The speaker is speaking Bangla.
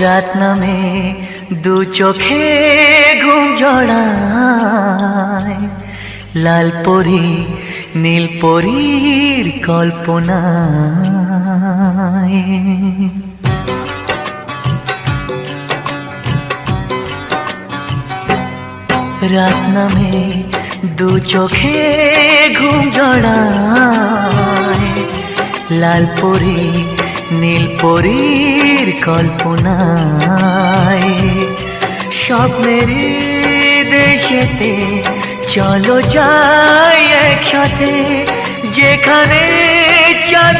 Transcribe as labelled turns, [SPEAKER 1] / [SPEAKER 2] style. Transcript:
[SPEAKER 1] রাত নামে দু চোখে ঘুম জড়ায়, লাল পরি নীল পরীর কল্পনায়। রাত নামে দু চোখে ঘুম জড়ায়, লাল পরি নীল পরীর কল্পনায়। স্বপ্নের দেশেতে চলো যাই একসাথে, যেখানে চাঁদ